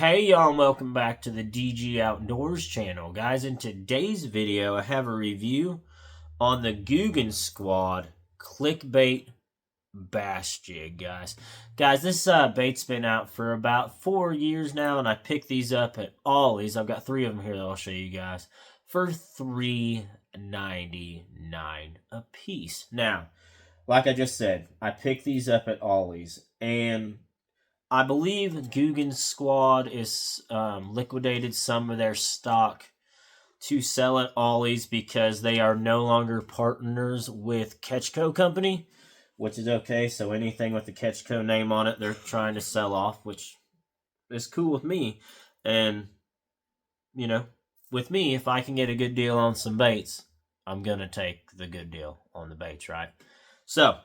Hey y'all, and welcome back to the DG Outdoors channel. Guys, in today's video, I have a review on the Googan Squad Clickbait Bass Jig, guys. Guys, this bait's been out for about 4 years now, and I picked these up at Ollie's. I've got 3 of them here that I'll show you guys for $3.99 a piece. Now, like I just said, I picked these up at Ollie's, and I believe Googan Squad is liquidated some of their stock to sell at Ollie's because they are no longer partners with Ketchco Company, which is okay. So anything with the Ketchco name on it, they're trying to sell off, which is cool with me. And, you know, with me, if I can get a good deal on some baits, I'm going to take the good deal on the baits, right? So,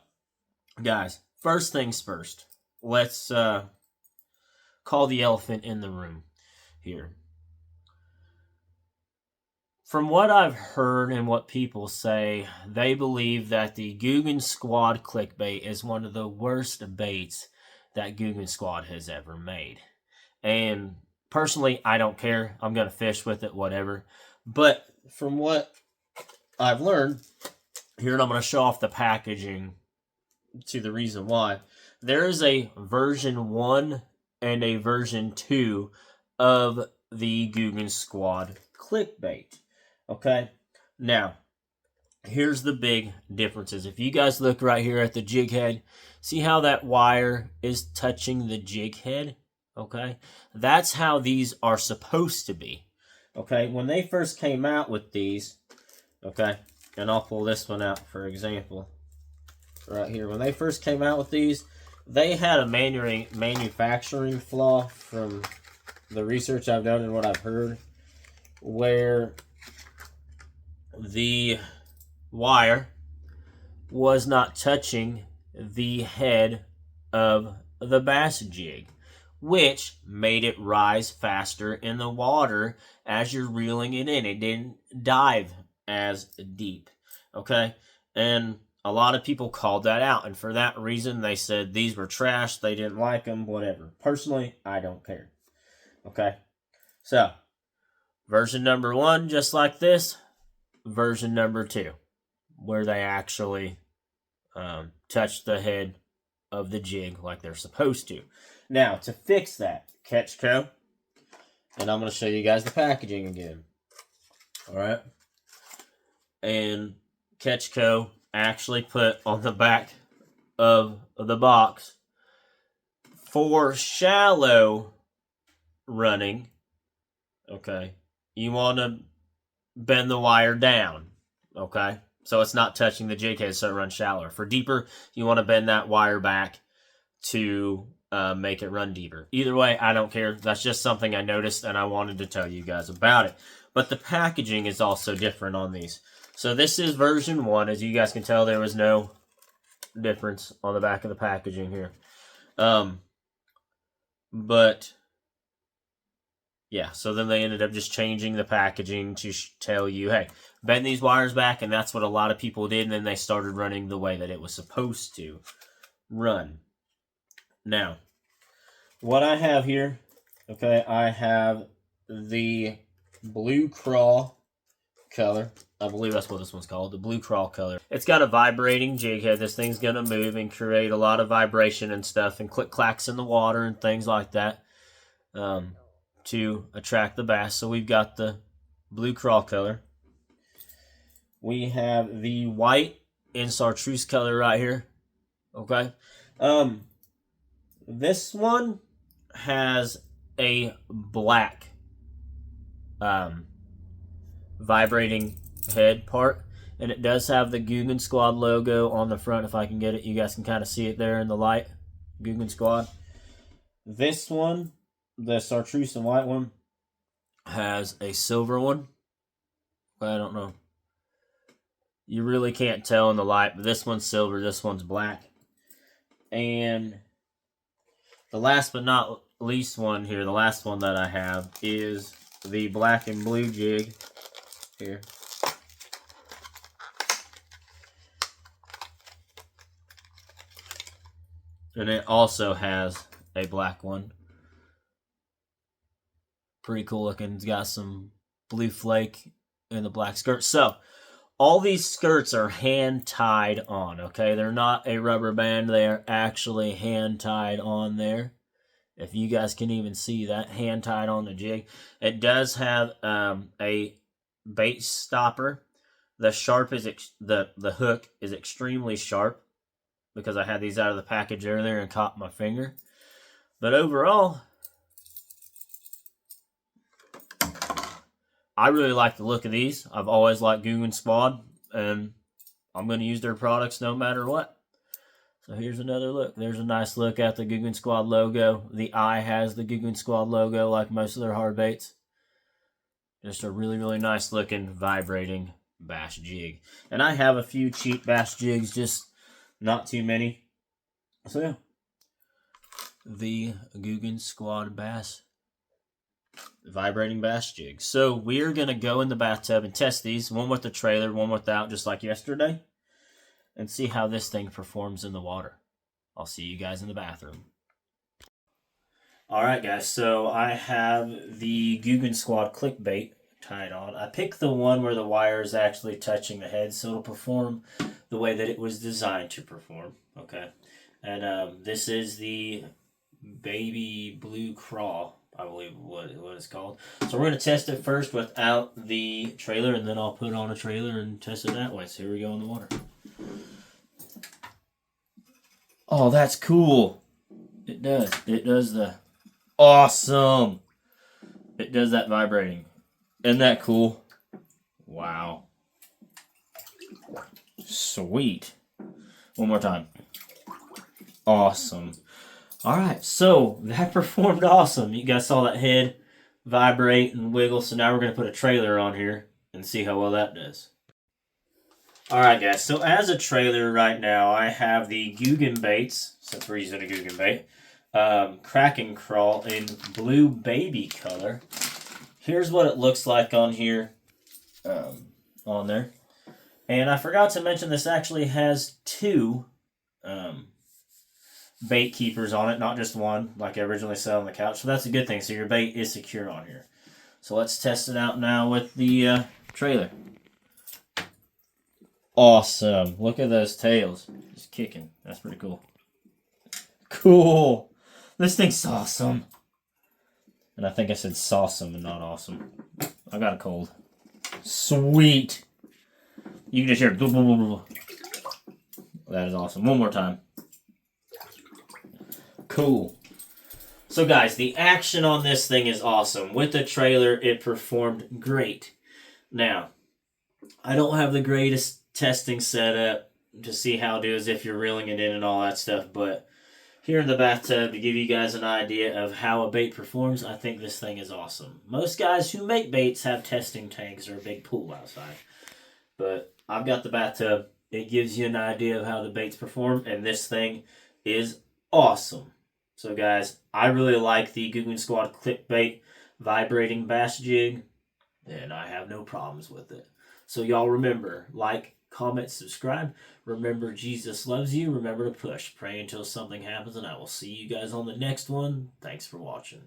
guys, first things first. Let's call the elephant in the room here. From what I've heard and what people say, they believe that the Googan Squad clickbait is one of the worst baits that Googan Squad has ever made. And personally, I don't care. I'm going to fish with it, whatever. But from what I've learned, here, and I'm going to show off the packaging to the reason why. There is a version 1 and a version 2 of the Googan Squad clickbait. Okay? Now, here's the big differences. If you guys look right here at the jig head, see how that wire is touching the jig head? Okay? That's how these are supposed to be. Okay? When they first came out with these, okay, and I'll pull this one out for example. Right here. When they first came out with these, they had a manufacturing flaw from the research I've done and what I've heard, where the wire was not touching the head of the bass jig, which made it rise faster in the water as you're reeling it in. It didn't dive as deep, okay? And a lot of people called that out, and for that reason, they said these were trash, they didn't like them, whatever. Personally, I don't care. Okay? So, version number 1, just like this. Version number 2, where they actually touch the head of the jig like they're supposed to. Now, to fix that, Ketchco, and I'm going to show you guys the packaging again. Alright? And Ketchco actually put on the back of the box, for shallow running, okay, you want to bend the wire down, okay, so it's not touching the jig head, so it runs shallower. For deeper, you want to bend that wire back to make it run deeper. Either way, I don't care. That's just something I noticed, and I wanted to tell you guys about it. But the packaging is also different on these. So this is version 1. As you guys can tell, there was no difference on the back of the packaging here. But, yeah, so then they ended up just changing the packaging to tell you, hey, bend these wires back, and that's what a lot of people did, and then they started running the way that it was supposed to run. Now, what I have here, okay, I have the blue crawl color. I believe that's what this one's called, the blue crawl color. It's got a vibrating jig head. This thing's going to move and create a lot of vibration and stuff and click-clacks in the water and things like that to attract the bass. So we've got the blue crawl color. We have the white and chartreuse color right here. Okay. This one has a black vibrating head part, and it does have the Googan Squad logo on the front. If I can get it, you guys can kind of see it there in the light. Googan Squad. This one, the chartreuse and white one, has a silver one. I don't know. You really can't tell in the light, but this one's silver, this one's black. And the last but not least one here, the last one that I have, is the black and blue jig here. And it also has a black one. Pretty cool looking. It's got some blue flake in the black skirt. So, all these skirts are hand tied on, okay? They're not a rubber band. They are actually hand tied on there. If you guys can even see that, hand tied on the jig. It does have a bait stopper. The sharp is the hook is extremely sharp because I had these out of the package earlier and caught my finger. But overall, I really like the look of these. I've always liked Googan Squad, and I'm going to use their products no matter what. So here's another look. There's a nice look at the Googan Squad logo. The eye has the Googan Squad logo like most of their hard baits. Just a really, really nice looking vibrating bass jig. And I have a few cheap bass jigs, just not too many. So yeah, the Googan Squad bass vibrating bass jig. So we're going to go in the bathtub and test these, one with the trailer, one without, just like yesterday, and see how this thing performs in the water. I'll see you guys in the bathroom. Alright guys, so I have the Googan Squad Clickbait tied on. I picked the one where the wire is actually touching the head, so it'll perform the way that it was designed to perform. Okay, and this is the Baby Blue Crawl, I believe what it's called. So we're going to test it first without the trailer, and then I'll put on a trailer and test it that way. So here we go in the water. Oh, that's cool. It does. It does the... Awesome. It does that vibrating. Isn't that cool? Wow. Sweet. One more time. Awesome. Alright, so that performed awesome. You guys saw that head vibrate and wiggle, so now we're going to put a trailer on here and see how well that does. Alright guys, so as a trailer right now, I have the Googan baits, since we're using a Googan bait, Crack and Crawl in blue baby color. Here's what it looks like on here, on there. And I forgot to mention this actually has two bait keepers on it, not just one, like I originally said on the couch. So that's a good thing. So your bait is secure on here. So let's test it out now with the trailer. Awesome. Look at those tails. Just kicking. That's pretty cool. Cool. This thing's awesome. And I think I said sawsome and not awesome. I got a cold. Sweet. You can just hear... Blah, blah, blah, blah. That is awesome. One more time. Cool. So guys, the action on this thing is awesome. With the trailer, it performed great. Now, I don't have the greatest testing setup to see how it is if you're reeling it in and all that stuff, but here in the bathtub, to give you guys an idea of how a bait performs, I think this thing is awesome. Most guys who make baits have testing tanks or a big pool outside, but I've got the bathtub. It gives you an idea of how the baits perform, and this thing is awesome. So guys, I really like the Googan Squad Clickbait vibrating bass jig, and I have no problems with it. So y'all remember, like, comment, subscribe. Remember, Jesus loves you. Remember to push. Pray until something happens, and I will see you guys on the next one. Thanks for watching.